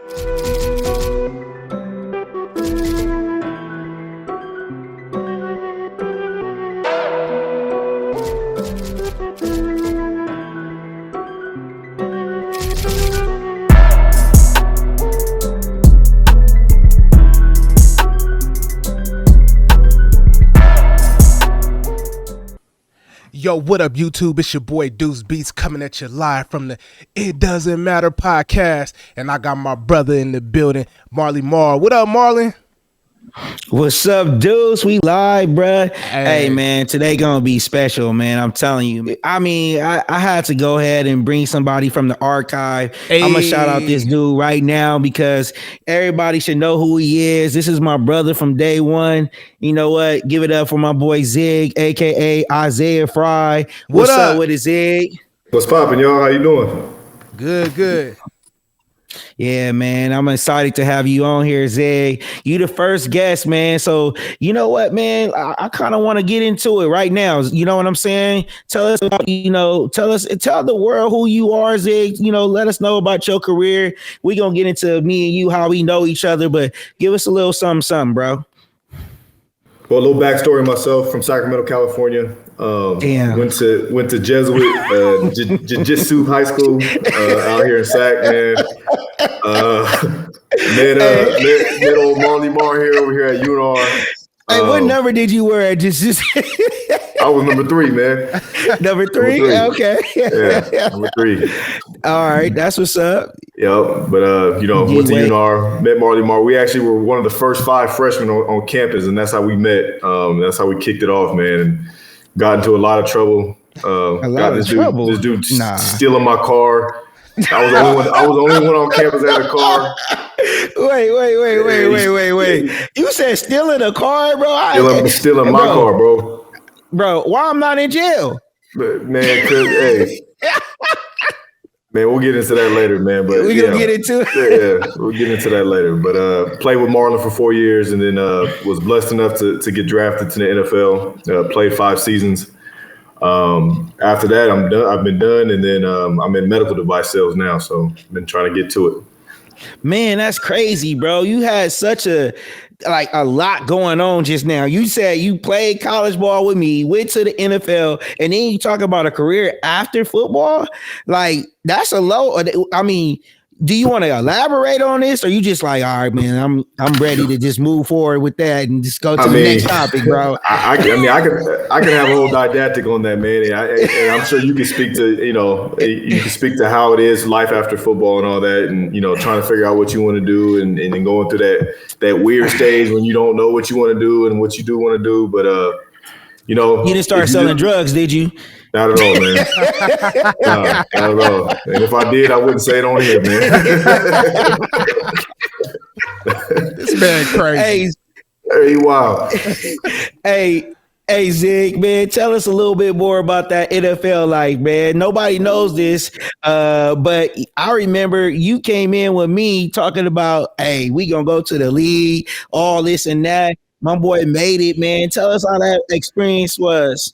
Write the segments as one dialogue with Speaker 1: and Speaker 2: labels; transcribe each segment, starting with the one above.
Speaker 1: Yo, what up, YouTube? It's your boy Deuce Beats coming at you live from the It Doesn't Matter Podcast. And I got my brother in the building, Marley Mar. What up, Marley?
Speaker 2: What's up, Deuce? We live, bruh. Hey, man, today gonna be special, man. I'm telling you. I mean, I had to go ahead and bring somebody from the archive.
Speaker 1: Hey.
Speaker 2: I'm gonna shout out this dude right now because everybody should know who he is. This is my brother from day one. You know what? Give it up for my boy Zig, aka Isaiah Frey. What's up with it, Zig?
Speaker 3: What's poppin', y'all? How you doing?
Speaker 1: Good.
Speaker 2: Yeah, man, I'm excited to have you on here, Zig. You the first guest, man. So you know what, man? I kind of want to get into it right now. You know what I'm saying? Tell us about, tell the world who you are, Zig. You know, let us know about your career. We gonna get into me and you, how we know each other, but give us a little something, bro.
Speaker 3: Well, a little backstory myself from Sacramento, California. Went to Jesuit Jiu-Jitsu high school out here in Sac, man. Met old Marley Mar over here at UNR.
Speaker 2: Hey, what number did you wear at Jiu-Jitsu?
Speaker 3: I was number 3, man.
Speaker 2: Number three? Okay.
Speaker 3: Yeah, number 3.
Speaker 2: All right, that's what's up.
Speaker 3: Yep, but went to UNR, met Marley Mar. We actually were one of the first 5 freshmen on campus, and that's how we met. That's how we kicked it off, man. And got into a lot of trouble. This dude stealing my car. I was the only one on campus that had a car.
Speaker 2: Wait. You said stealing a car, bro?
Speaker 3: Stealing my car, bro.
Speaker 2: Bro, why I'm not in jail?
Speaker 3: But, man, man, we'll get into that later, man. But
Speaker 2: we're gonna get into it.
Speaker 3: Yeah, we'll get into that later. But played with Marlon for 4 years, and then was blessed enough to get drafted to the NFL. Played 5 seasons. After that, I'm done. I've been done, and then I'm in medical device sales now. So I've been trying to get to it.
Speaker 2: Man, that's crazy, bro. You had such a lot going on just now. You said you played college ball with me, went to the NFL, and then you talk about a career after football. Like, that's a low. I mean, do you want to elaborate on this, or you just like, all right, man, I'm ready to just move forward with that and just go to the next topic, bro?
Speaker 3: I can have a whole didactic on that, man, and I'm sure you can speak to how it is life after football and all that, and trying to figure out what you want to do, and then going through that weird stage when you don't know what you want to do and what you do want to do, but you didn't start selling drugs, did you? Not at all, man. No, not at all. And if I did, I wouldn't say it on here, man.
Speaker 1: This man crazy.
Speaker 3: Hey, wow.
Speaker 2: Hey, Zig, man, tell us a little bit more about that NFL life, man. Nobody knows this, but I remember you came in with me talking about, hey, we gonna go to the league, all this and that. My boy made it, man. Tell us how that experience was.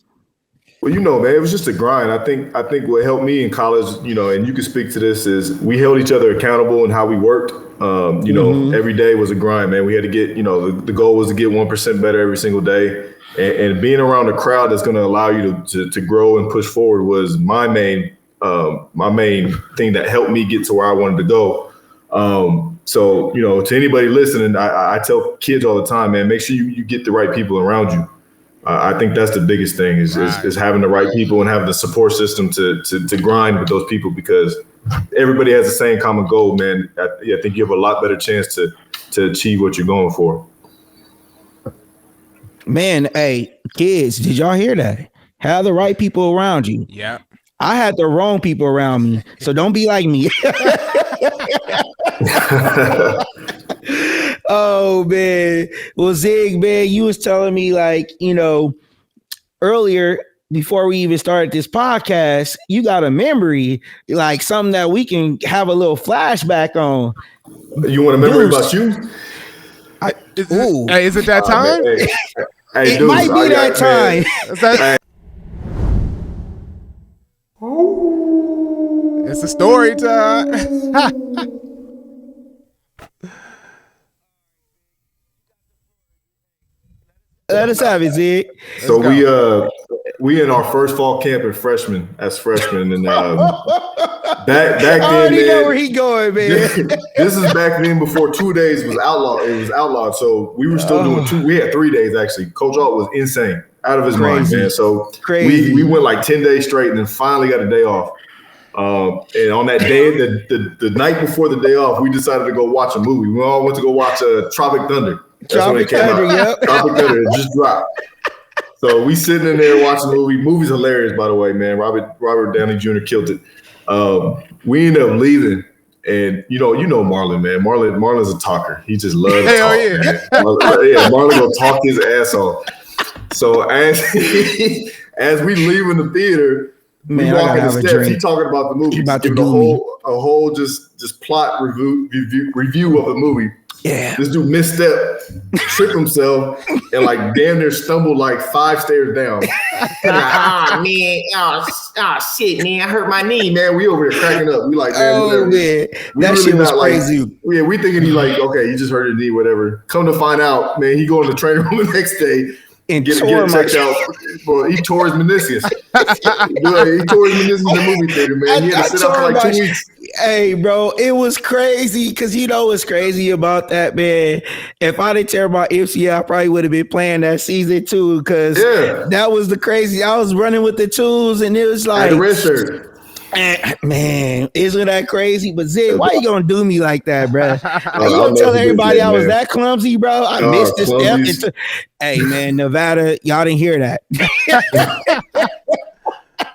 Speaker 3: Well, man, it was just a grind. I think what helped me in college, and you can speak to this, is we held each other accountable in how we worked. Every day was a grind, man. We had to get, the goal was to get 1% better every single day. And being around a crowd that's going to allow you to grow and push forward was my main thing that helped me get to where I wanted to go. So, to anybody listening, I tell kids all the time, man, make sure you get the right people around you. I think that's the biggest thing is having the right people and having the support system to grind with those people, because everybody has the same common goal, man. I think you have a lot better chance to achieve what you're going for.
Speaker 2: Man, hey, kids, did y'all hear that? Have the right people around you.
Speaker 1: Yeah.
Speaker 2: I had the wrong people around me, so don't be like me. Oh, man. Well, Zig, man, you was telling me, earlier, before we even started this podcast, you got a memory, like something that we can have a little flashback on.
Speaker 3: You want a memory about you?
Speaker 1: Is it that time?
Speaker 2: It might be that time.
Speaker 1: It's a story time.
Speaker 2: Let us have it, Zig.
Speaker 3: So we in our first fall camp as freshmen, and back then,
Speaker 2: I already know where he going, man.
Speaker 3: This is back then before 2 days was outlawed. It was outlawed, so we were still doing 2. We had 3 days actually. Coach Alt was insane, out of his mind, man. So we went like 10 days straight, and then finally got a day off. And on that day, the night before the day off, we decided to go watch a movie. We all went to go watch Tropic Thunder. That's when it came out. Yep. Tropic Thunder, it just dropped. So we sitting in there watching the movie. Movie's hilarious, by the way, man. Robert Downey Jr. killed it. We ended up leaving, and you know Marlon, man. Marlon's a talker. He just loves to talk. Yeah. Marlon gonna talk his ass off. So as we leaving the theater, we walking the steps. He talking about the movie. About giving a whole just plot review of the movie.
Speaker 2: Yeah.
Speaker 3: This dude misstep, tripped himself, and like damn near stumbled like 5 stairs down. Shit, man, I hurt my knee, man. We over there cracking up. We like, man, whatever. Man.
Speaker 2: That shit was crazy.
Speaker 3: Yeah, we thinking he like, okay, he just hurt his knee, whatever. Come to find out, man, he go in the training room the next day. And get checked out. Well, he tore his meniscus. He tore his meniscus in the movie theater, man. He had to sit out for like 2 weeks.
Speaker 2: Hey, bro, it was crazy because you know what's crazy about that, man? If I didn't tear my MCL, I probably would have been playing that season too because that was the crazy. I was running with the tools and it was like,
Speaker 3: the red shirt.
Speaker 2: Man, isn't that crazy? But Zig, why you gonna do me like that, bro? You gonna tell everybody I was that clumsy, bro? I missed this step. Hey, man, Nevada, y'all didn't hear that.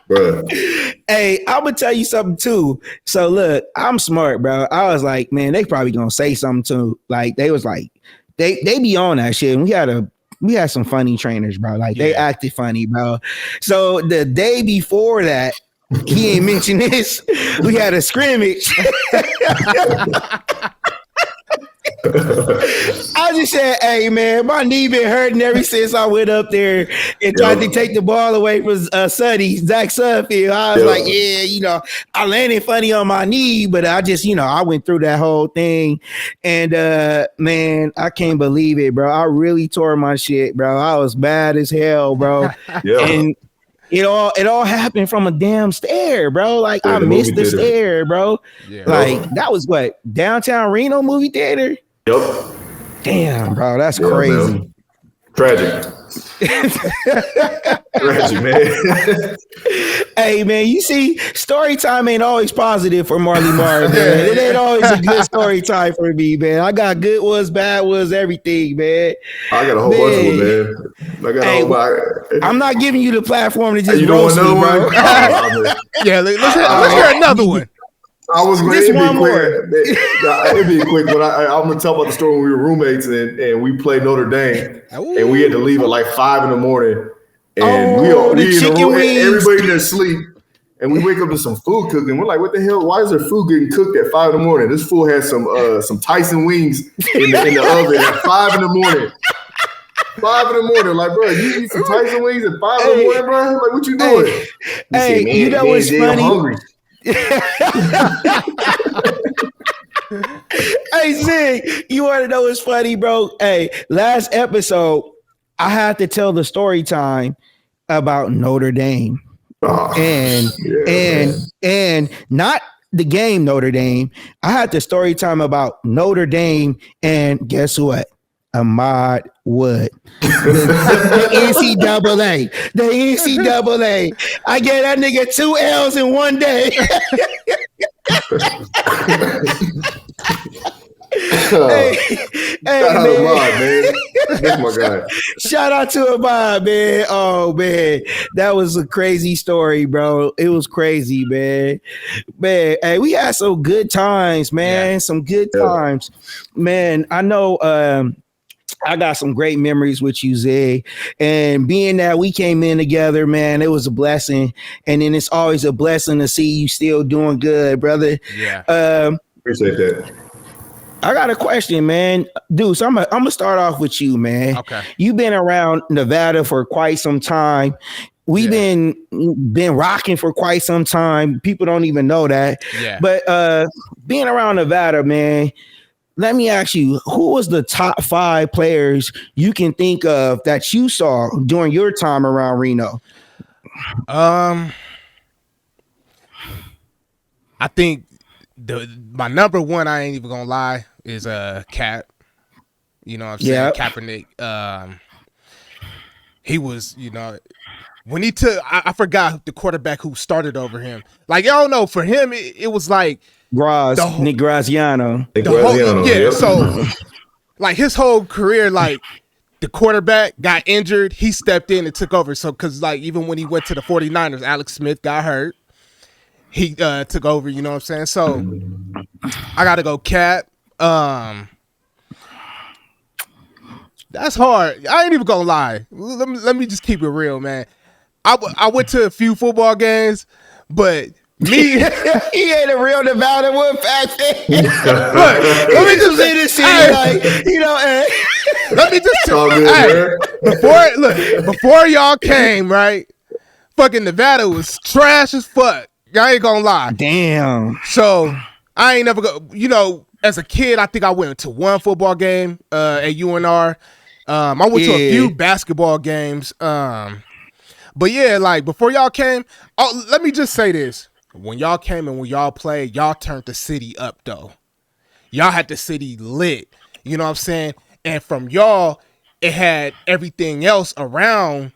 Speaker 3: Bro.
Speaker 2: Hey, I'm gonna tell you something too. So look, I'm smart, bro. I was like, man, they probably gonna say something too. Like they was like, they be on that shit. And we had some funny trainers, bro. Like they acted funny, bro. So the day before that. He ain't mentioned this. We had a scrimmage. I just said, hey, man, my knee been hurting ever since I went up there and tried to take the ball away from Zach Sudfield. I was like, I landed funny on my knee, but I just, I went through that whole thing. And, man, I can't believe it, bro. I really tore my shit, bro. I was bad as hell, bro. And it all happened from a damn stair, bro. Like I missed the stair, bro. Yeah. Like that was what downtown Reno movie theater.
Speaker 3: Yep.
Speaker 2: Damn, bro, that's crazy.
Speaker 3: Man. Tragic. Tragic, man.
Speaker 2: Hey, man, you see, story time ain't always positive for Marley Marr, man. It ain't always a good story time for me, man. I got good ones, bad ones, everything, man.
Speaker 3: I got a whole bunch of them, man. I got a whole
Speaker 2: I'm not giving you the platform to just roast me, bro.
Speaker 1: Yeah, let's hear another one.
Speaker 3: I was going to be quick. It'd be quick, but I'm going to tell about the story when we were roommates and we played Notre Dame. Ooh. And we had to leave at like 5 in the morning. And we in the room, everybody in their sleep. And we wake up to some food cooking. We're like, what the hell? Why is there food getting cooked at 5 in the morning? This fool has some Tyson wings in the oven at 5 in the morning. 5 in the morning, like, bro, you eat some Tyson wings at 5 in the morning, bro? Like, what you doing?
Speaker 2: Hey, man, you know what's funny?
Speaker 3: I'm hungry.
Speaker 2: Hey, Zig, you want to know what's funny, bro? Hey, last episode, I had to tell the story time about Notre Dame. And not the game Notre Dame. I had the story time about Notre Dame, and guess what? Ahmad Wood. The NCAA. The NCAA. I gave that nigga 2 L's in one day.
Speaker 3: Shout out to Ahmad, man. That's my guy.
Speaker 2: Shout out to Ahmad, man. Oh, man. That was a crazy story, bro. It was crazy, man. Man, hey, we had some good times, man. Yeah. Some good times. Man, I know I got some great memories with you, Zay. And being that we came in together, man, it was a blessing. And then it's always a blessing to see you still doing good, brother.
Speaker 3: Yeah. Appreciate that.
Speaker 2: I got a question, man. Dude, so I'm gonna start off with you, man.
Speaker 1: Okay.
Speaker 2: You've been around Nevada for quite some time. We've been rocking for quite some time. People don't even know that.
Speaker 1: Yeah.
Speaker 2: But being around Nevada, man, let me ask you, who was the top 5 players you can think of that you saw during your time around Reno?
Speaker 1: I think my number one, I ain't even gonna lie, is Cap. You know what I'm saying?
Speaker 2: Yep.
Speaker 1: Kaepernick. He was, when he took, I forgot the quarterback who started over him. Like, y'all know, for him, it was like
Speaker 2: Nick Graziano.
Speaker 1: Yeah, so like his whole career, like the quarterback got injured, he stepped in and took over. So, because like even when he went to the 49ers, Alex Smith got hurt. He took over, you know what I'm saying? So I got to go Cap. That's hard. I ain't even gonna lie. Let me just keep it real, man. I went to a few football games, but me,
Speaker 2: he ain't a real Nevada one back then.
Speaker 1: Look, let me just say this shit,
Speaker 2: like,
Speaker 1: let me just say, before y'all came, right? Fucking Nevada was trash as fuck. I ain't gonna lie.
Speaker 2: Damn.
Speaker 1: So I ain't never go. As a kid, I think I went to one football game at UNR. I went to a few basketball games. But yeah, like before y'all came, let me just say this. When y'all came and when y'all played, y'all turned the city up though. Y'all had the city lit. You know what I'm saying? And from y'all, it had everything else around,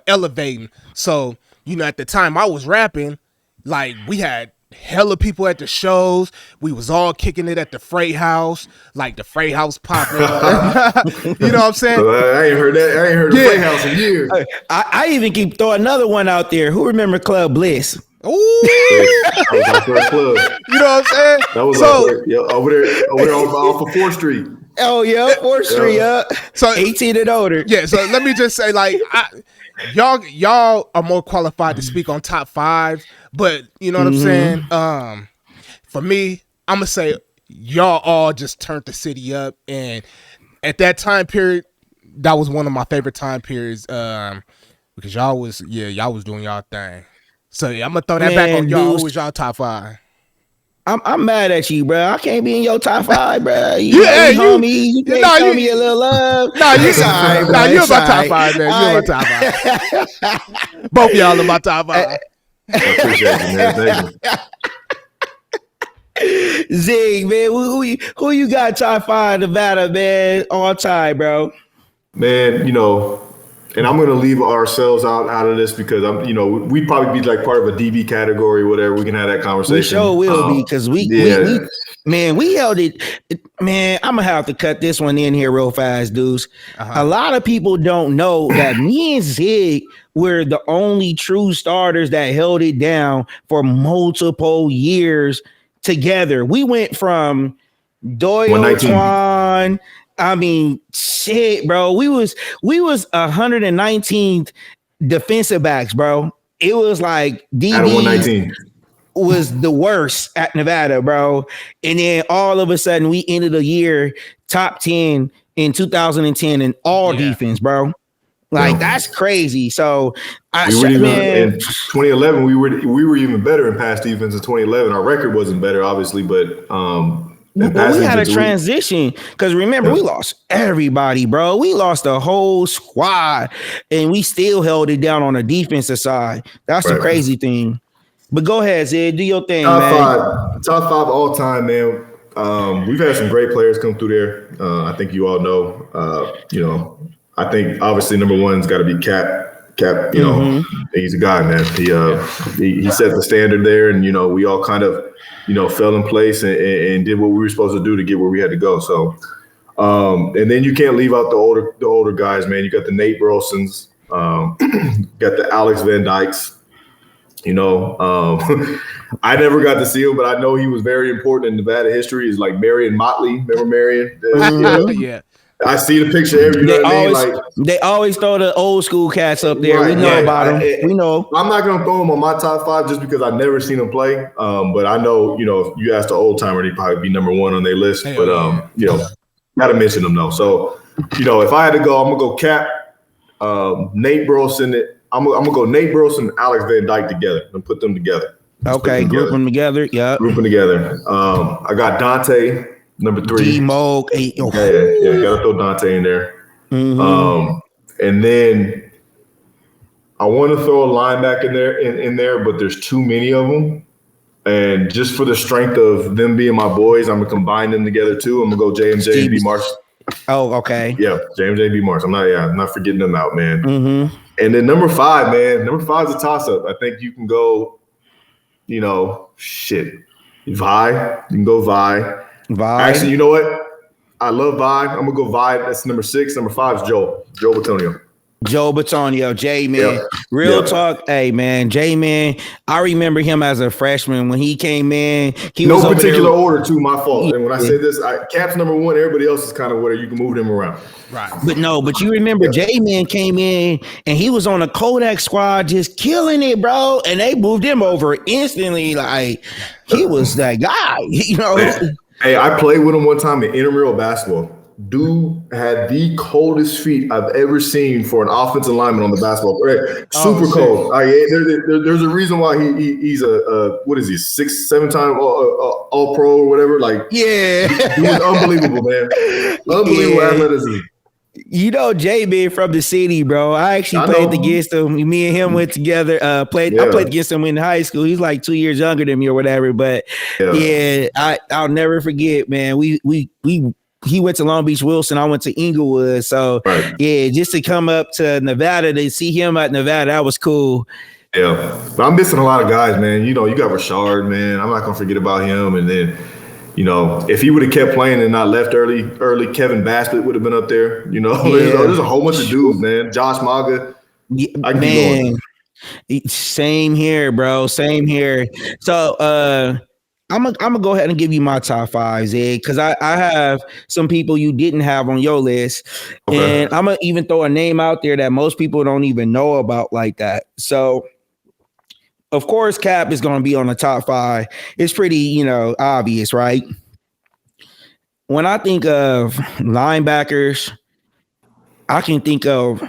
Speaker 1: elevating. So, at the time I was rapping, like we had hella people at the shows. We was all kicking it at the Frey house, like the Frey house popping. You know what I'm saying?
Speaker 3: I ain't heard that. I ain't heard the Frey house in years.
Speaker 2: I even keep throwing another one out there. Who remember Club Bliss?
Speaker 1: Ooh.
Speaker 3: That was our first club.
Speaker 1: You know what I'm saying?
Speaker 3: That was over there off of 4th Street.
Speaker 2: Oh yeah, 4th Street.
Speaker 1: So
Speaker 2: 18 and older.
Speaker 1: Yeah. So let me just say, like, y'all are more qualified to speak on top 5, but you know what I'm saying? For me, I'm gonna say y'all all just turned the city up, and at that time period, that was one of my favorite time periods. Because y'all was doing y'all thing. So yeah, I'm gonna throw that back on y'all. Who was y'all top 5?
Speaker 2: I'm mad at you, bro. I can't be in your top 5, bro.
Speaker 1: You can't show
Speaker 2: me a little love.
Speaker 1: Nah, you sorry, bro. You're my top 5, man. You're my top 5. Both of y'all are my top 5.
Speaker 3: I appreciate you, man. Thank you.
Speaker 2: Zig, man, who you got top 5 Nevada, man, all time, bro?
Speaker 3: Man, and I'm gonna leave ourselves out of this because we'd probably be like part of a DB category, whatever. We can have that conversation.
Speaker 2: We sure will be because we held it. Man, I'm gonna have to cut this one in here real fast, dudes. A lot of people don't know that me and Zig were the only true starters that held it down for multiple years together. We went from Doyle Twan. I mean, shit, bro. We was 119th defensive backs, bro. It was like DB was the worst at Nevada, bro. And then all of a sudden, we ended the year top 10 in 2010 in all defense, bro. Like that's crazy. So
Speaker 3: in 2011, we were even better in pass defense in 2011. Our record wasn't better, obviously, but
Speaker 2: we had a transition because remember we lost everybody, bro. We lost the whole squad, and we still held it down on the defensive side. That's the crazy thing. But go ahead, Zed, do your thing, man.
Speaker 3: Top 5 all time, man. We've had some great players come through there. I think you all know. I think obviously number one's got to be Cap. Cap, he's a guy, man. He set the standard there, and we all kind of fell in place and did what we were supposed to do to get where we had to go. So, and then you can't leave out the older guys, man. You got the Nate Burlesons, got the Alex Van Dykes. I never got to see him, but I know he was very important in Nevada history. Is like Marion Motley. Remember Marion?
Speaker 1: Yeah.
Speaker 3: I see the picture every day.
Speaker 2: They always throw the old school cats up there. We know about them. We know.
Speaker 3: I'm not gonna throw him on my top 5 just because I've never seen him play. But I know, if you ask the old timer, he'd probably be number 1 on their list. But gotta mention him though. So, if I had to go, I'm gonna go Cap, Nate Burleson. I'm gonna go Nate Burleson and Alex Van Dyke together and put them together.
Speaker 2: Okay, group them together. Yeah.
Speaker 3: Group them together. I got Dante number 3.
Speaker 2: D-Moke.
Speaker 3: Yeah, gotta throw Dante in there.
Speaker 2: Mm-hmm.
Speaker 3: And then I want to throw a linebacker in there, but there's too many of them. And just for the strength of them being my boys, I'm gonna combine them together too. I'm gonna go JMJ and B Marsh.
Speaker 2: Oh, okay.
Speaker 3: Yeah, JMJ and B Marsh. I'm not forgetting them out, man.
Speaker 2: Mm-hmm.
Speaker 3: And then number 5, man. Number 5 is a toss-up. I think you can go, Vi. You can go Vi. Actually, you know what? I love Vi. I'm gonna go Vi. That's number 6. Number 5 is Joe Batonio.
Speaker 2: Joe Batonio, J-Man.
Speaker 3: Yeah.
Speaker 2: Real talk. Hey, man, J-Man, I remember him as a freshman when he came in. He was
Speaker 3: no particular order, too, my fault. And when I say this, Cap's number 1, everybody else is kind of where you can move them around.
Speaker 1: Right.
Speaker 2: But you remember J-Man came in and he was on a Kodak squad just killing it, bro. And they moved him over instantly. Like, he was that guy,
Speaker 3: Hey, I played with him one time in intramural basketball. Dude had the coldest feet I've ever seen for an offensive lineman on the basketball court. Super cold. There's a reason why he's a 6-7 time all pro or whatever. Like,
Speaker 2: yeah,
Speaker 3: he was unbelievable, man. Unbelievable athleticism.
Speaker 2: J-Man from the city, bro. I actually played against him. Me and him went together. I played against him in high school. He's like 2 years younger than me or whatever. But I'll never forget, man. He went to Long Beach Wilson. I went to Inglewood. So, just to come up to Nevada, to see him at Nevada, that was cool.
Speaker 3: Yeah. But I'm missing a lot of guys, man. You got Rishard, man. I'm not going to forget about him. And then, if he would have kept playing and not left early, Kevin Bassett would have been up there. There's a whole bunch of dudes, man. Josh Maga. I can keep
Speaker 2: going. Same here, bro. Same here. So, I'm gonna go ahead and give you my top 5, Zed, because I have some people you didn't have on your list, and I'm gonna even throw a name out there that most people don't even know about like that. So, of course, Cap is gonna be on the top 5. It's pretty, obvious, right? When I think of linebackers, I can think of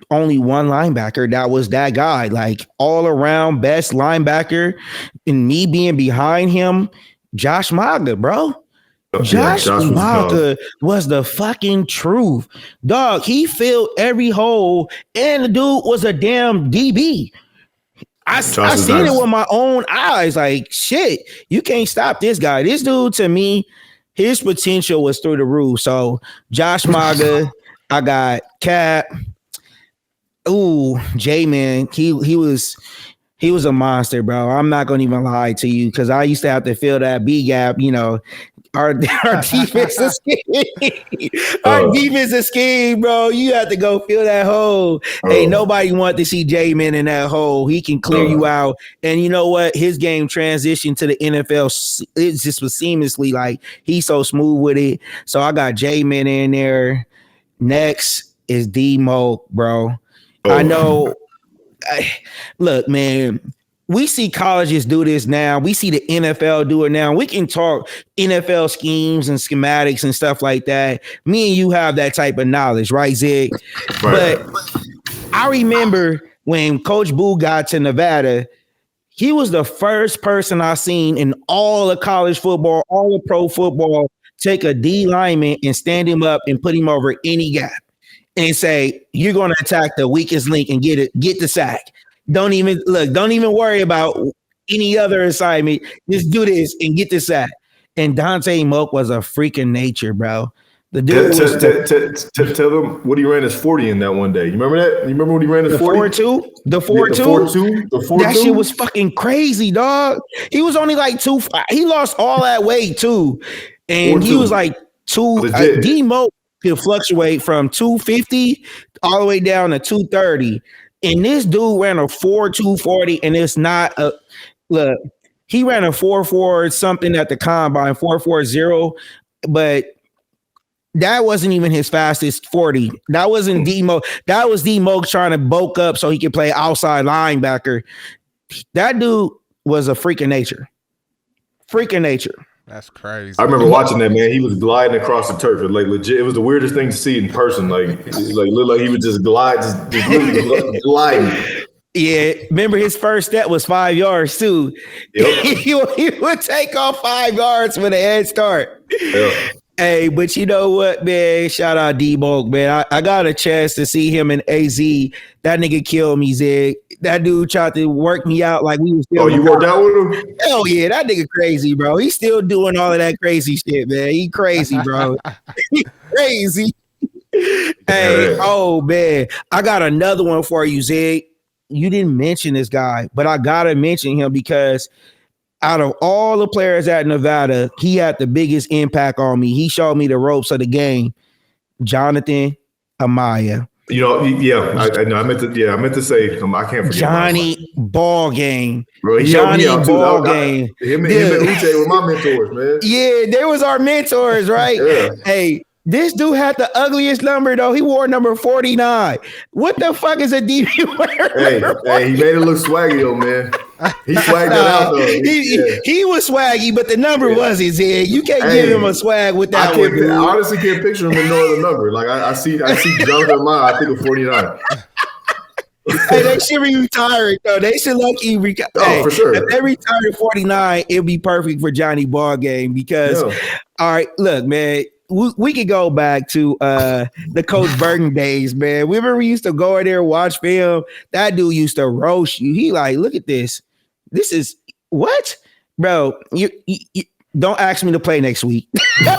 Speaker 2: only one linebacker that was that guy, like all around best linebacker, and me being behind him, Josh Maga, bro. Josh Maga was the fucking truth. Dog, he filled every hole, and the dude was a damn DB. I seen it with my own eyes. Like, shit, you can't stop this guy. This dude, to me, his potential was through the roof. So, Josh Maga, I got Cap. Ooh, J-Man, he was a monster, bro. I'm not gonna even lie to you because I used to have to fill that B gap. Our defensive scheme, defensive scheme, bro. You have to go fill that hole. Ain't nobody want to see J-Man in that hole. He can clear you out, and you know what? His game transitioned to the NFL. It just was seamlessly. Like, he's so smooth with it. So I got J-Man in there. Next is D-Moke, bro. I know. Look, man, we see colleges do this now. We see the NFL do it now. We can talk NFL schemes and schematics and stuff like that. Me and you have that type of knowledge, right, Zig? Right. But I remember when Coach Boo got to Nevada, he was the first person I seen in all of college football, all of pro football, take a D lineman and stand him up and put him over any gap. And say, you're going to attack the weakest link and get the sack. Don't even worry about any other assignment. Just do this and get the sack. And Dante Moke was a freaking nature, bro. The dude
Speaker 3: tell them what he ran his 40 in that one day. You remember that? You remember when he ran his 40?
Speaker 2: The 4.2? That shit was fucking crazy, dog. He was only like 2. He lost all that weight too. And he was like 2. D-Moke could fluctuate from 250 all the way down to 230. And this dude ran a 4.240, and it's not a look. He ran a 4.4 something at the combine, 4.40, but that wasn't even his fastest 40. That wasn't D-Moke. That was D-Moke trying to bulk up so he could play outside linebacker. That dude was a freak of nature. Freak of nature.
Speaker 1: That's crazy.
Speaker 3: I remember watching that, man. He was gliding across the turf. Like, legit, it was the weirdest thing to see in person. Like looked like he would just glide, just gliding.
Speaker 2: Yeah, remember his first step was 5 yards too.
Speaker 3: Yep.
Speaker 2: he would take off 5 yards with a head start.
Speaker 3: Yep.
Speaker 2: Hey, but you know what, man? Shout out D-Bulk, man. I got a chance to see him in AZ. That nigga killed me, Zig. That dude tried to work me out like we was still.
Speaker 3: Oh, you worked out with him?
Speaker 2: Hell yeah, that nigga crazy, bro. He's still doing all of that crazy shit, man. He crazy, bro. He crazy. Hey, oh man, I got another one for you, Zig. You didn't mention this guy, but I gotta mention him because out of all the players at Nevada, he had the biggest impact on me. He showed me the ropes of the game. Jonathan Amaya.
Speaker 3: You know, I meant to say, I can't forget
Speaker 2: Johnny Ball Game.
Speaker 3: Bro,
Speaker 2: Johnny Ball Game.
Speaker 3: Him and Uche were my mentors, man.
Speaker 2: Yeah, they was our mentors, right?
Speaker 3: Yeah.
Speaker 2: Hey, this dude had the ugliest number, though. He wore number 49. What the fuck is a DB wearing?
Speaker 3: Hey, he made it look swaggy, though, man. He swagged that out, though.
Speaker 2: He was swaggy, but the number wasn't, Zig. You can't give him a swag with that one.
Speaker 3: I honestly can't picture him with no other number. Like, I see Jonathan Amaya, I think of 49.
Speaker 2: Hey, they should be retired, though. They should lucky
Speaker 3: for sure.
Speaker 2: If they retire at 49, it'll be perfect for Johnny Ball Game because, all right, look, man. We could go back to the Coach Burton days, man. Remember we used to go in there and watch film? That dude used to roast you. He like, look at this. This is what? Bro, you don't ask me to play next week.
Speaker 3: No,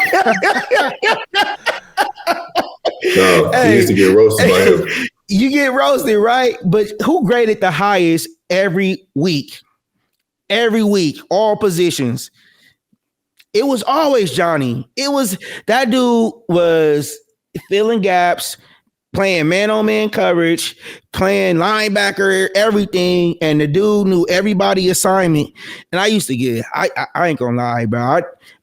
Speaker 3: he used to get roasted by him.
Speaker 2: You get roasted, right? But who graded the highest every week? Every week, all positions. It was always Johnny. That dude was filling gaps, playing man-on-man coverage, playing linebacker, everything. And the dude knew everybody assignment. And I used to get, I ain't gonna lie, bro.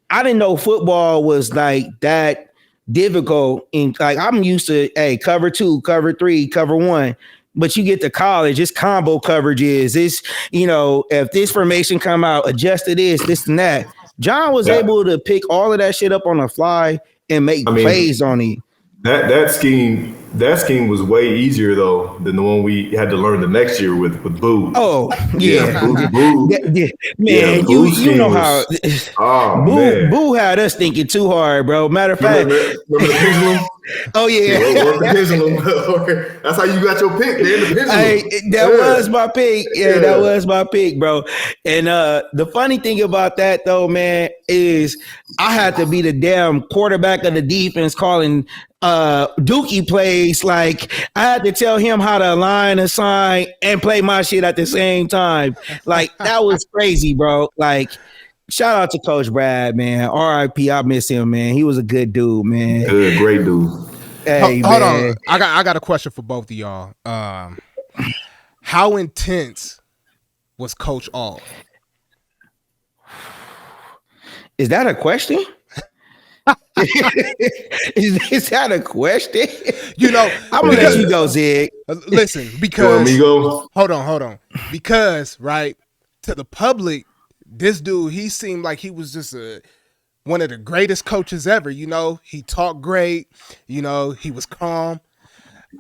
Speaker 2: I didn't know football was like that difficult. And like I'm used to, cover 2, cover 3, cover 1. But you get to college, it's combo coverages. It's, if this formation come out, adjust to this and that. John was able to pick all of that shit up on the fly and make plays on it.
Speaker 3: That scheme was way easier though than the one we had to learn the next year with Boo.
Speaker 2: Oh yeah,
Speaker 3: Boo.
Speaker 2: Man, you know how. Boo had us thinking too hard, bro. Matter of fact,
Speaker 3: remember the pendulum?
Speaker 2: Oh yeah,
Speaker 3: the pendulum. That's how you got your pick, man. The pendulum.
Speaker 2: Hey, that was my pick. Yeah, that was my pick, bro. And the funny thing about that though, man, is I had to be the damn quarterback of the defense calling Dookie plays. Like I had to tell him how to align, assign, and play my shit at the same time. Like that was crazy, bro. Like shout out to Coach Brad, man. R.I.P. I miss him, man. He was a good dude, man.
Speaker 3: Good, great dude.
Speaker 2: Hey,
Speaker 1: hold on. I got a question for both of y'all. How intense was Coach All?
Speaker 2: Is that a question? Is that a question? I'm gonna let you go, Zig.
Speaker 1: Listen, because hold on. Because right to the public, this dude, he seemed like he was just one of the greatest coaches ever. He talked great. He was calm.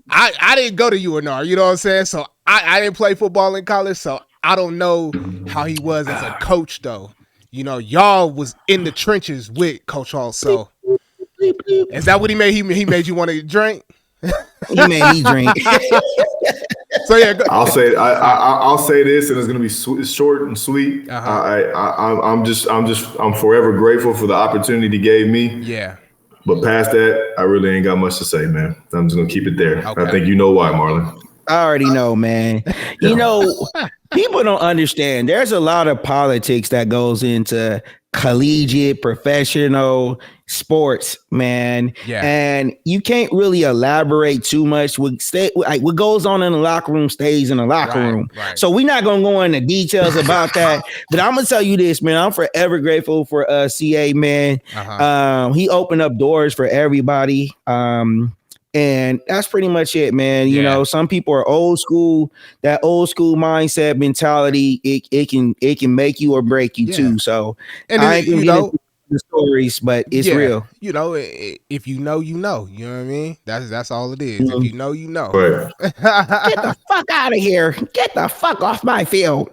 Speaker 1: I didn't go to UNR. You know what I'm saying? So I didn't play football in college, so I don't know how he was as a coach though. Y'all was in the trenches with Coach Hall. So is that what he made? He made you want to drink?
Speaker 2: He made me drink.
Speaker 1: So yeah,
Speaker 3: I'll say this, and it's gonna be short and sweet. I'm forever grateful for the opportunity he gave me.
Speaker 1: Yeah.
Speaker 3: But past that, I really ain't got much to say, man. I'm just gonna keep it there. Okay. I think you know why, Marlon.
Speaker 2: I already know, man. People don't understand. There's a lot of politics that goes into collegiate, professional sports, man. Yeah. And you can't really elaborate too much. What goes on in the locker room stays in the locker room. Right. So we're not going to go into details about that. But I'm going to tell you this, man. I'm forever grateful for CA, man. He opened up doors for everybody. And that's pretty much it, man. Some people are old school. That old school mindset mentality, it can make you or break you too. So,
Speaker 1: and
Speaker 2: the stories, but it's real.
Speaker 1: You know, if you know, you know. You know what I mean? That's all it is. If you know, you know.
Speaker 3: Right.
Speaker 2: Get the fuck out of here. Get the fuck off my field.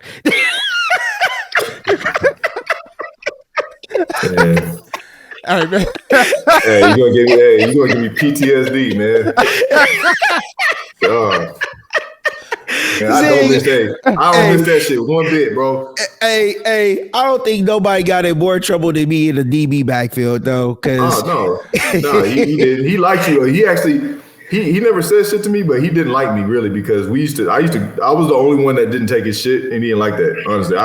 Speaker 3: Yeah.
Speaker 1: All right, man.
Speaker 3: Hey, you gonna give me PTSD, man. God. Man, I don't miss that shit one bit, bro.
Speaker 2: Hey, I don't think nobody got in more trouble than me in the DB backfield though. Cause
Speaker 3: no, he didn't. He liked you. He actually he never said shit to me, but he didn't like me really because I was the only one that didn't take his shit, and he didn't like that. Honestly,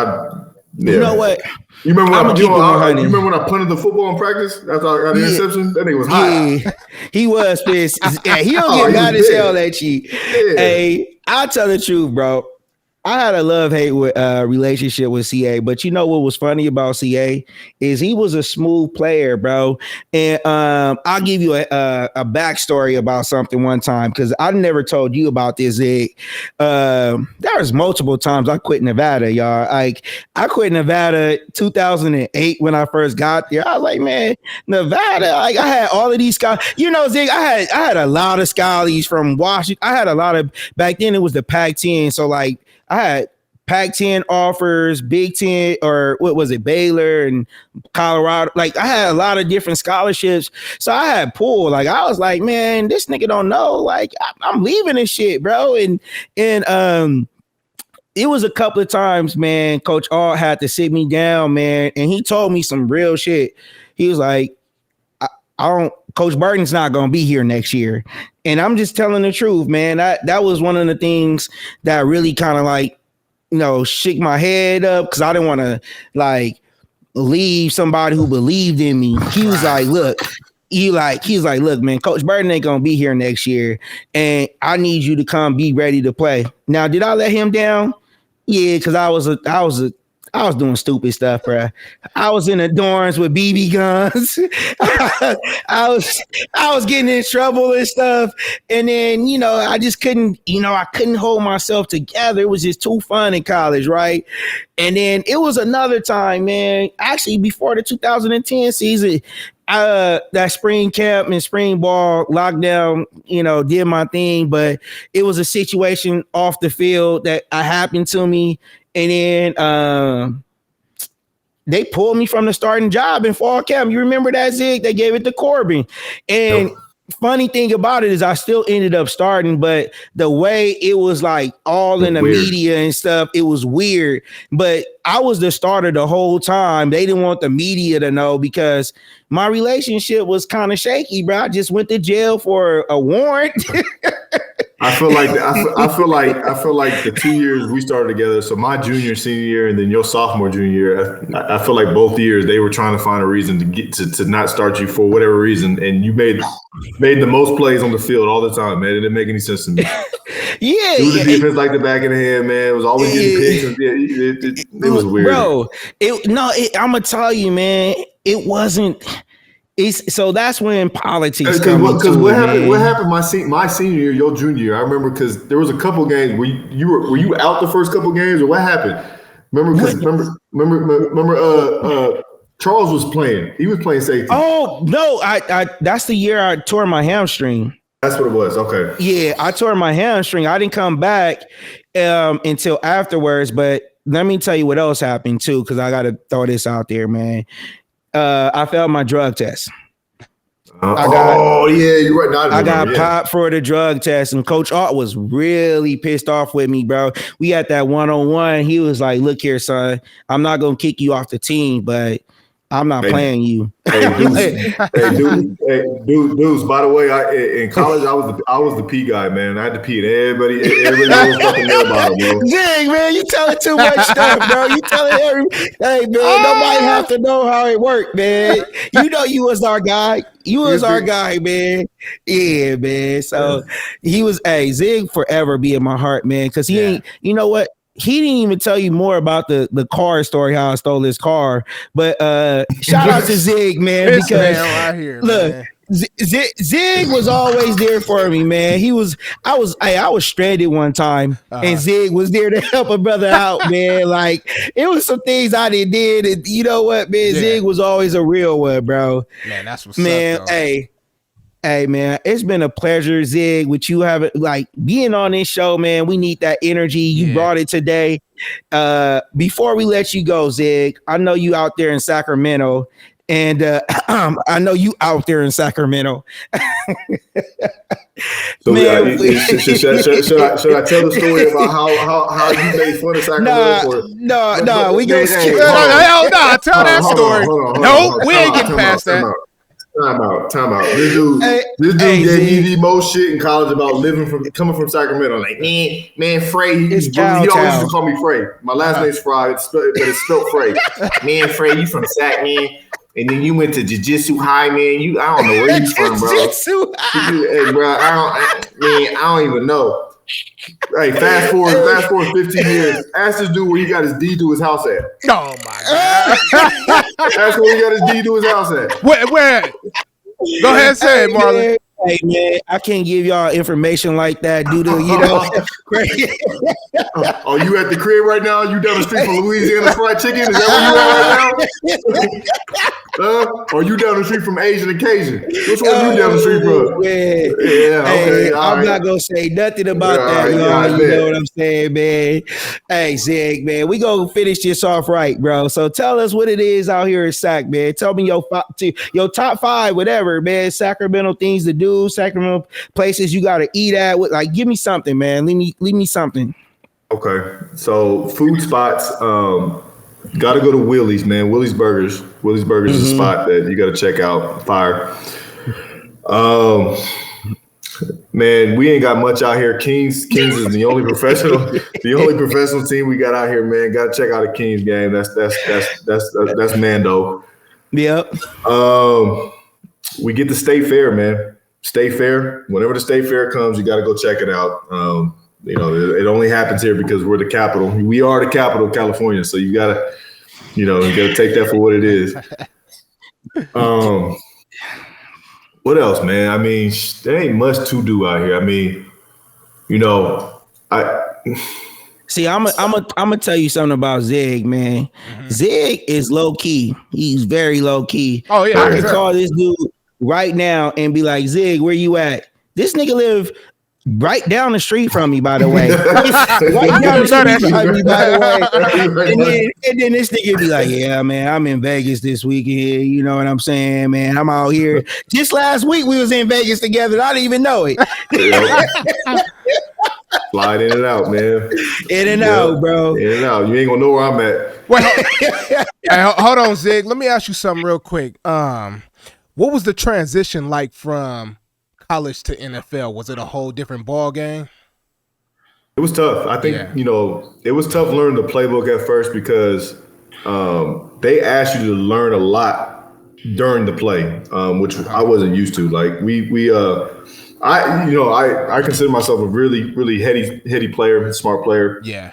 Speaker 2: you know what?
Speaker 3: You remember when I punted the football in practice after I got the interception? That nigga was hot.
Speaker 2: Yeah, he was pissed. Yeah, he'll get mad as hell at you. Yeah. Hey, I'll tell the truth, bro. I had a love-hate relationship with CA, but you know what was funny about CA is he was a smooth player, bro. And I'll give you a backstory about something one time because I never told you about this, Zig. There was multiple times I quit Nevada, y'all. Like I quit Nevada 2008 when I first got there. I was like, man, Nevada. Like I had all of these guys. You know, Zig, I had a lot of scholars from Washington. I had a lot of back then. It was the Pac-10, so like. I had Pac-10 offers, Big Ten, or what was it, Baylor and Colorado. Like I had a lot of different scholarships. So I had pull. Like I was like, man, this nigga don't know. Like I'm leaving this shit, bro. And it was a couple of times, man, Coach Alt had to sit me down, man. And he told me some real shit. He was like, Coach Burton's not going to be here next year. And I'm just telling the truth, man. That was one of the things that really kind of like, you know, shook my head up because I didn't want to like leave somebody who believed in me. He was like, look, look, man, Coach Burton ain't going to be here next year. And I need you to come be ready to play. Now, did I let him down? Yeah, because I was doing stupid stuff, bro. I was in the dorms with BB guns. I was getting in trouble and stuff. And then, you know, I just couldn't hold myself together. It was just too fun in college, right? And then it was another time, man, actually before the 2010 season, that spring camp and spring ball lockdown, you know, did my thing, but it was a situation off the field that happened to me. And then they pulled me from the starting job in fall camp. You remember that, Zig? They gave it to Corbin. And funny thing about it is I still ended up starting, but the way it was like all in the media and stuff, it was weird. But I was the starter the whole time. They didn't want the media to know because my relationship was kind of shaky, bro. I just went to jail for a warrant.
Speaker 3: I feel like the 2 years we started together. So my junior, senior year, and then your sophomore, junior year. I feel like both years they were trying to find a reason to get to not start you for whatever reason, and you made the most plays on the field all the time, man. It didn't make any sense to me.
Speaker 2: Yeah,
Speaker 3: it was the defense like the back of the head, man. It was always getting picks. It was weird,
Speaker 2: bro. I'm gonna tell you, man. It wasn't. So that's when politics come into it.
Speaker 3: What happened my senior year, your junior year? I remember because there was a couple games were you out the first couple games or what happened? Remember Charles was playing. He was playing safety.
Speaker 2: Oh no, I that's the year I tore my hamstring.
Speaker 3: That's what it was. Okay.
Speaker 2: Yeah, I tore my hamstring. I didn't come back until afterwards. But let me tell you what else happened too, because I got to throw this out there, man. I failed my drug test.
Speaker 3: You're right.
Speaker 2: I got popped for the drug test, and Coach Alt was really pissed off with me, bro. We had that one-on-one. He was like, "Look here, son. I'm not gonna kick you off the team, but I'm not playing you."
Speaker 3: Dudes. By the way, in college, I was the pee guy, man. I had to pee, and everybody was fucking there about it, bro.
Speaker 2: Dang, man, you telling too much stuff, bro. You telling hey, man, nobody have to know how it worked, man. You know, you was our guy. You was our guy, man. Yeah, man. So he was, Zig forever be in my heart, man, because he ain't. You know what? He didn't even tell you more about the car story, how I stole his car. But shout out to Zig, man. Because
Speaker 1: man right here,
Speaker 2: look,
Speaker 1: man.
Speaker 2: Zig was always there for me, man. I was stranded one time, and Zig was there to help a brother out, man. Like, it was some things I did, and you know what, man? Yeah. Zig was always a real one, bro.
Speaker 1: Man, that's what's
Speaker 2: up, though. Hey, man, it's been a pleasure, Zig, with you having being on this show, man. We need that energy. You brought it today. Before we let you go, Zig, I know you out there in Sacramento. And I know you out there in Sacramento.
Speaker 3: So man, should I tell the story about how you made fun of Sacramento?
Speaker 2: No, we gonna skip.
Speaker 1: No, tell that story. No, we ain't getting past that.
Speaker 3: Time out. This dude gave me the most shit in college about coming from Sacramento. Like, man, Frey. He always used to call me Frey. My last name's Frey, but it's spelled Frey. Man, Frey, you from Sac, man. And then you went to Jiu-Jitsu High, man. I don't know where you from, bro.
Speaker 2: Jiu-Jitsu High.
Speaker 3: Hey, bro, I don't even know. Hey, fast forward 15 years. Ask this dude where he got his D to his house at.
Speaker 1: Oh my God.
Speaker 3: Ask where he got his D to his house at.
Speaker 1: Where? Go ahead and say it, Marlon.
Speaker 2: Hey, man, I can't give y'all information like that due to,
Speaker 3: Oh, you at the crib right now? You down the street from Louisiana Fried Chicken? Is that where you at right now? Or you down the street from Asian Occasion? Which one you down the street from?
Speaker 2: Man.
Speaker 3: Yeah, okay.
Speaker 2: Hey, I'm not going to say nothing about that, y'all. You know what I'm saying, man? Hey, Zig, man, we going to finish this off right, bro. So tell us what it is out here in Sac, man. Tell me your top 5, whatever, man. Sacramento things to do. Sacramento places you gotta eat at. Give me something, man. Leave me something.
Speaker 3: Okay, so food spots. Gotta go to Willie's, man. Willie's Burgers. Willie's Burgers is a spot that you gotta check out. Fire. Man, we ain't got much out here. Kings is the only professional team we got out here, man. Gotta check out a Kings game. That's Mando.
Speaker 2: Yep.
Speaker 3: We get the State Fair, man. State Fair. Whenever the State Fair comes, you got to go check it out. It only happens here because we're the capital. We are the capital of California, so you gotta take that for what it is. What else, man? I mean, there ain't much to do out here. I mean,
Speaker 2: See, I'm gonna tell you something about Zig, man. Mm-hmm. Zig is low key. He's very low key.
Speaker 1: Oh yeah,
Speaker 2: I can call this dude right now and be like, Zig, where you at? This nigga live right down the street from me, by the way. Right down the street from me, by the way. And then this nigga be like, yeah, man, I'm in Vegas this weekend. You know what I'm saying, man? I'm out here. Just last week we was in Vegas together. I didn't even know it.
Speaker 3: Slide in and out, man.
Speaker 2: In and out, bro.
Speaker 3: In and out. You ain't gonna know where I'm at.
Speaker 1: Wait, hey, hold on, Zig. Let me ask you something real quick. What was the transition like from college to NFL? Was it a whole different ball game?
Speaker 3: It was tough. I think, it was tough learning the playbook at first because they asked you to learn a lot during the play, which I wasn't used to. Like I consider myself a really, really heady player, smart player.
Speaker 1: Yeah.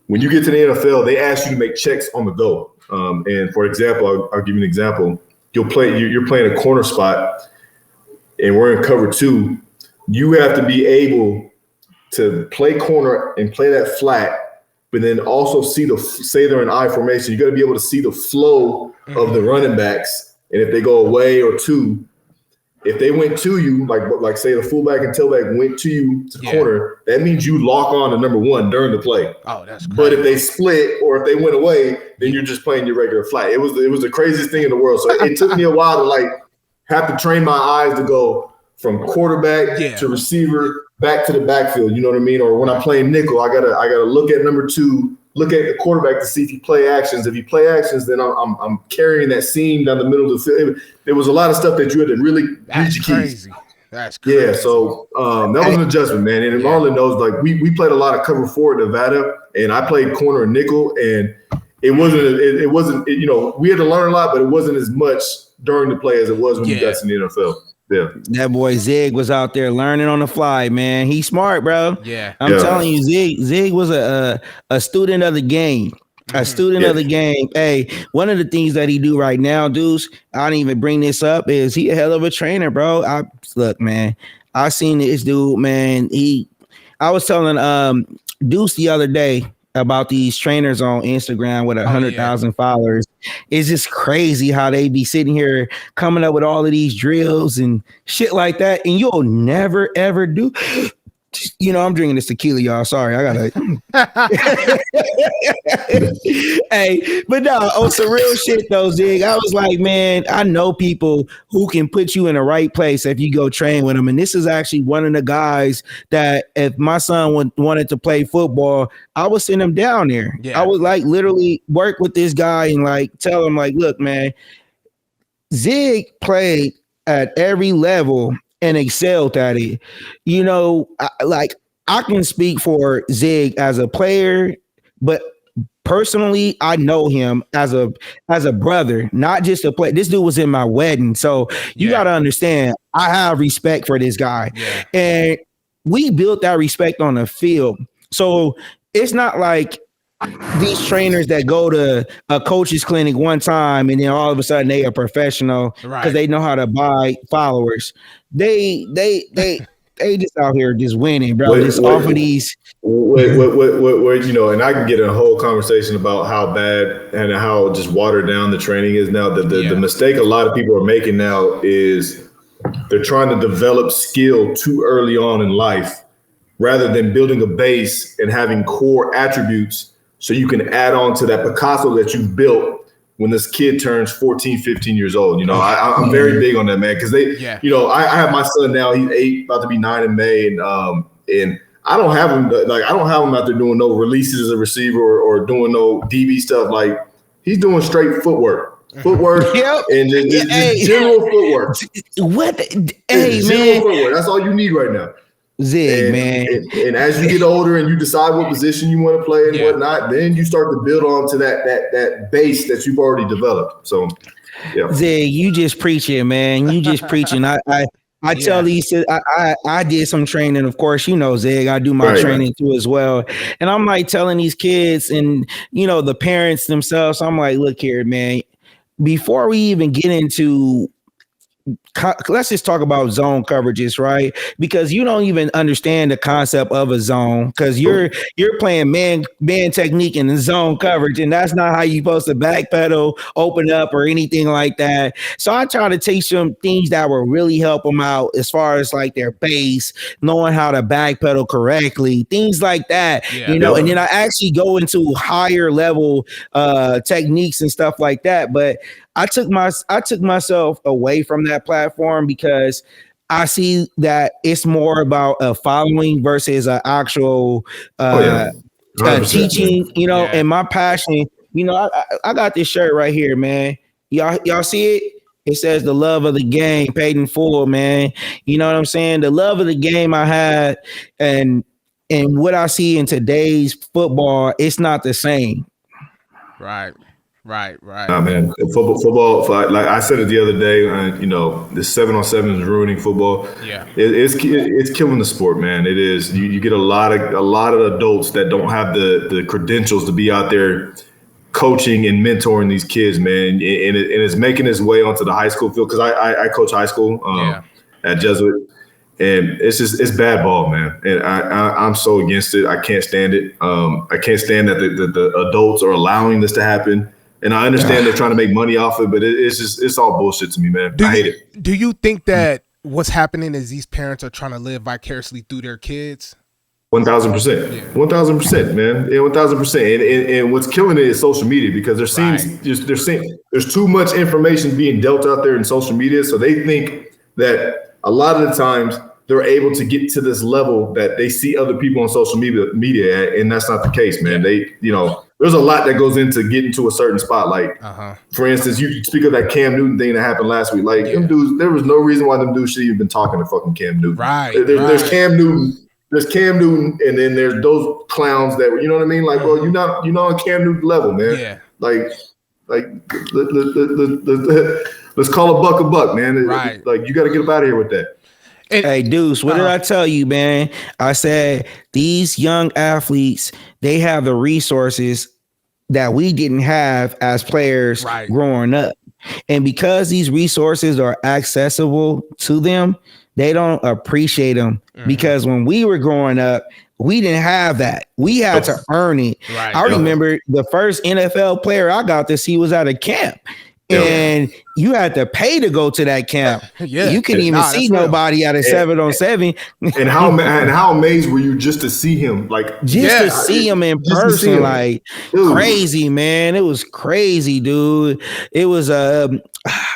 Speaker 3: When you get to the NFL, they ask you to make checks on the go. And for example, I'll give you an example. You're playing a corner spot and we're in cover 2. You have to be able to play corner and play that flat, but then also say they're in I formation. You got to be able to see the flow of the running backs. And if they go away or two, if they went to you, like say the fullback and tailback went to you to corner, that means you lock on to number 1 during the play.
Speaker 1: Oh, that's crazy.
Speaker 3: But if they split or if they went away, then you're just playing your regular flat. It was the craziest thing in the world. So it took me a while to have to train my eyes to go from quarterback to receiver back to the backfield. You know what I mean? Or when I'm playing nickel, I gotta look at number 2, look at the quarterback to see if he play actions. If he play actions, then I'm carrying that seam down the middle of the field. There was a lot of stuff that you had to really reach your keys.
Speaker 1: That's crazy.
Speaker 3: Yeah, so that was an adjustment, man. And Marlon knows, we played a lot of cover 4 at Nevada, and I played corner and nickel, and it wasn't we had to learn a lot, but it wasn't as much during the play as it was when you got to the NFL. Yeah,
Speaker 2: that boy Zig was out there learning on the fly, man. He's smart, bro.
Speaker 1: Yeah,
Speaker 2: I'm telling you, Zig was a student of the game. a student of the game. Hey, one of the things that he do right now, dudes, I didn't even bring this up, is he a hell of a trainer, bro. Look, man, I seen this dude, man. I was telling Deuce the other day about these trainers on Instagram with 100,000 followers. It's just crazy how they be sitting here coming up with all of these drills and shit like that, and you'll never ever do. You know, I'm drinking this tequila, y'all. Sorry, I gotta. Hey, but no, on some real shit though, Zig. I was like, man, I know people who can put you in the right place if you go train with them. And this is actually one of the guys that, if my son wanted to play football, I would send him down there. Yeah. I would like literally work with this guy and like tell him, like, look, man, Zig played at every level and excelled at it. You know, I can speak for Zig as a player, but personally, I know him as a brother, not just a player. This dude was in my wedding, so you got to understand, I have respect for this guy, and we built that respect on the field. So it's not like these trainers that go to a coach's clinic one time and then all of a sudden they are professional because they know how to buy followers. They just out here just winning, bro. Off of these.
Speaker 3: You know, and I can get a whole conversation about how bad and how just watered down the training is now. The mistake a lot of people are making now is they're trying to develop skill too early on in life rather than building a base and having core attributes so you can add on to that Picasso that you built when this kid turns 14, 15 years old. You know, I'm very big on that, man, because you know, I have my son now, he's 8, about to be 9 in May, and I don't have him out there doing no releases as a receiver or doing no DB stuff. Like, he's doing straight footwork, and just general footwork. General footwork. That's all you need right now.
Speaker 2: Zig, man.
Speaker 3: And as you get older and you decide what position you want to play and whatnot, then you start to build on to that base that you've already developed. So, yeah.
Speaker 2: Zig, you just preaching, man. You just preaching. I tell these, I did some training, of course, you know, Zig, I do my training too as well. And I'm like telling these kids and, you know, the parents themselves, I'm like, look here, man, before we even get into, let's just talk about zone coverages, right? Because you don't even understand the concept of a zone, because you're playing man technique in the zone coverage, and that's not how you're supposed to backpedal, open up, or anything like that. So I try to teach them things that will really help them out as far as like their base, knowing how to backpedal correctly, things like that, you know. And then I actually go into higher level techniques and stuff like that, but I took myself away from that platform because I see that it's more about a following versus an actual teaching, you know, and my passion. You know, I got this shirt right here, man. Y'all see it? It says the love of the game paid in full, man. You know what I'm saying? The love of the game I had and what I see in today's football, it's not the same.
Speaker 1: Right.
Speaker 3: Nah, man. Football. Like I said it the other day, you know, the 7-on-7 is ruining football. Yeah, it's killing the sport, man. It is. You get a lot of adults that don't have the credentials to be out there coaching and mentoring these kids, man. And it's making its way onto the high school field, because I coach high school at Jesuit, and it's bad ball, man. And I'm so against it. I can't stand it. I can't stand that the adults are allowing this to happen. And I understand they're trying to make money off it, but it's all bullshit to me, man. I hate it.
Speaker 1: Do you think that what's happening is these parents are trying to live vicariously through their kids?
Speaker 3: 1,000%. 1,000%, man. Yeah, 1,000%. And what's killing it is social media, because there's too much information being dealt out there in social media. So they think that a lot of the times they're able to get to this level that they see other people on social media at, and that's not the case, man. They, you know, there's a lot that goes into getting to a certain spot. Like, for instance, you speak of that Cam Newton thing that happened last week. Like, them dudes, there was no reason why them dudes should have been talking to fucking Cam Newton. There's Cam Newton. There's Cam Newton, and then there's those clowns that, you know what I mean? Like, well, you're not on Cam Newton level, man. Yeah. Like let's call a buck, man. Right. Like, you got to get up out of here with that.
Speaker 2: Hey, Deuce, what did I tell you, man? I said these young athletes, they have the resources that we didn't have as players growing up. And because these resources are accessible to them, they don't appreciate them. Because when we were growing up, we didn't have that. We had to earn it. I remember the first NFL player I got to see was at a camp. And you had to pay to go to that camp. You couldn't even see nobody at a 7-on-7.
Speaker 3: And how amazed were you just to see him? Like
Speaker 2: to see him in person, like crazy, man. It was crazy, dude. It was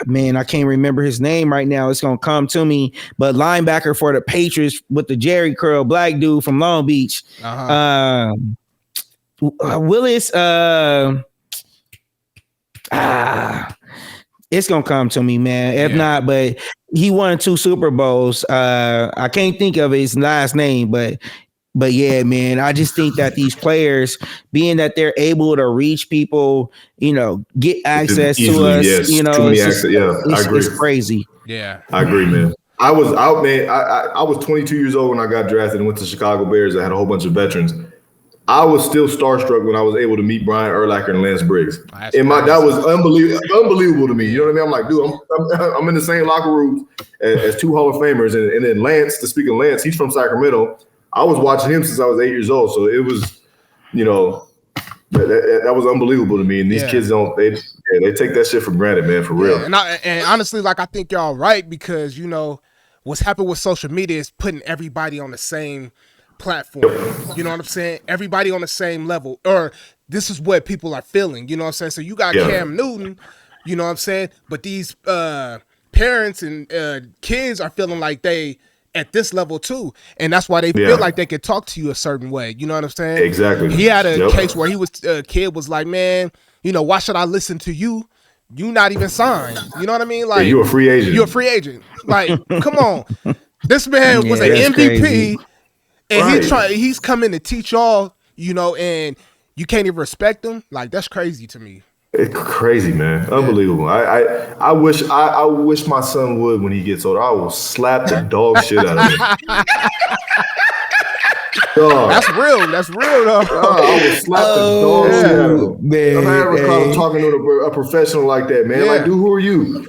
Speaker 2: man, I can't remember his name right now. It's gonna come to me. But linebacker for the Patriots with the Jerry curl, black dude from Long Beach. Willis. It's gonna come to me, man. If not, but he won 2 Super Bowls. I can't think of his last name, but yeah, man. I just think that these players, being that they're able to reach people, get access to us, I agree. It's crazy.
Speaker 1: Yeah,
Speaker 3: I agree, man. I was out, man. I was 22 years old when I got drafted and went to Chicago Bears. I had a whole bunch of veterans. I was still starstruck when I was able to meet Brian Urlacher and Lance Briggs. That was unbelievable to me. You know what I mean? I'm like, dude, I'm in the same locker room as 2 Hall of Famers, and then Lance. To speak of Lance, he's from Sacramento. I was watching him since I was 8 years old, so it was, that was unbelievable to me. And these kids they take that shit for granted, man, for real.
Speaker 1: And honestly, like I think y'all right, because what's happened with social media is putting everybody on the same platform. You know what I'm saying? Everybody on the same level, or this is what people are feeling. You know what I'm saying? So you got Cam Newton, you know what I'm saying? But these parents and kids are feeling like they at this level too, and that's why they feel like they could talk to you a certain way. You know what I'm saying?
Speaker 3: Exactly.
Speaker 1: He had a case where a kid was like, man, why should I listen to you? You not even signed. You know what I mean? Like
Speaker 3: you're a free agent.
Speaker 1: You're a free agent. Like, come on. This man was an MVP. Crazy. And he's coming to teach y'all, and you can't even respect him. Like, that's crazy to me.
Speaker 3: It's crazy, man. Unbelievable. I wish my son would when he gets older. I will slap the dog shit out of him.
Speaker 1: That's real. That's real, though.
Speaker 3: I will slap the dog shit out of him. Man, I've never recall talking to a professional like that, man. Like, dude, who are you?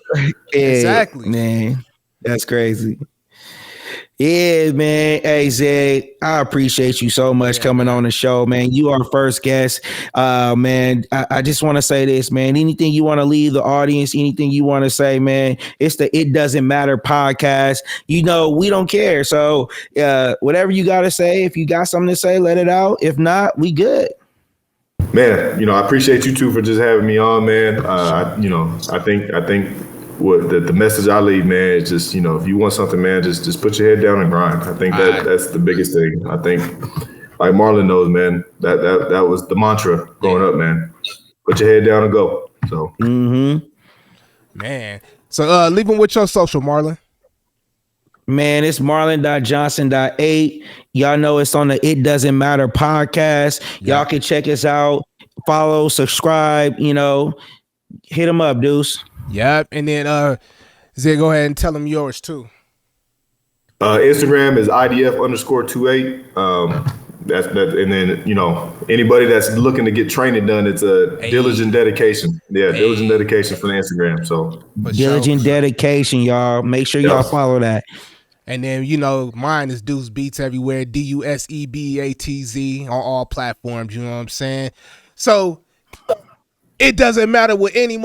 Speaker 1: Exactly.
Speaker 2: Man, that's crazy. Yeah, man. Hey, Zed, I appreciate you so much coming on the show, man. You are first guest. Man, I just want to say this, man. Anything you want to leave the audience, anything you want to say, man, it's the It Doesn't Matter podcast. We don't care. So whatever you got to say, if you got something to say, let it out. If not, we good.
Speaker 3: Man, I appreciate you too for just having me on, man. I think what the message I leave, man, is just, if you want something, man, just put your head down and grind. I think that's the biggest thing. I think, like Marlon knows, man, that was the mantra growing up, man. Put your head down and go. So,
Speaker 1: man. So, leave them with your social, Marlon.
Speaker 2: Man, it's Marlon.Johnson.8. Y'all know it's on the It Doesn't Matter podcast. Y'all can check us out, follow, subscribe, hit them up, dudes.
Speaker 1: Yep. And then Zay, go ahead and tell them yours too.
Speaker 3: Instagram is IDF_28. That's that, and then anybody that's looking to get training done, it's a diligent dedication. Diligent dedication for the Instagram. So
Speaker 2: diligent dedication, y'all. Make sure y'all follow that.
Speaker 1: And then mine is Deuce Beats everywhere. DUSEBATZ on all platforms. You know what I'm saying? So it doesn't matter what any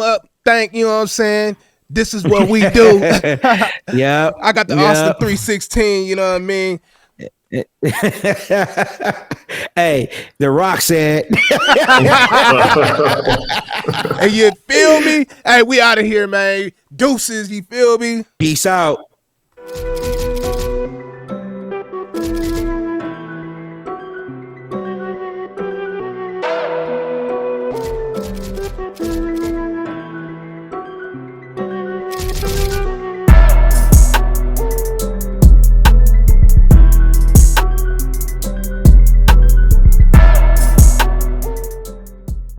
Speaker 1: think, you know what I'm saying? This is what we do.
Speaker 2: Yeah.
Speaker 1: I got the Austin 316, you know what I mean?
Speaker 2: Hey, The Rock said.
Speaker 1: Hey, you feel me? Hey, we out of here, man. Deuces, you feel me?
Speaker 2: Peace out.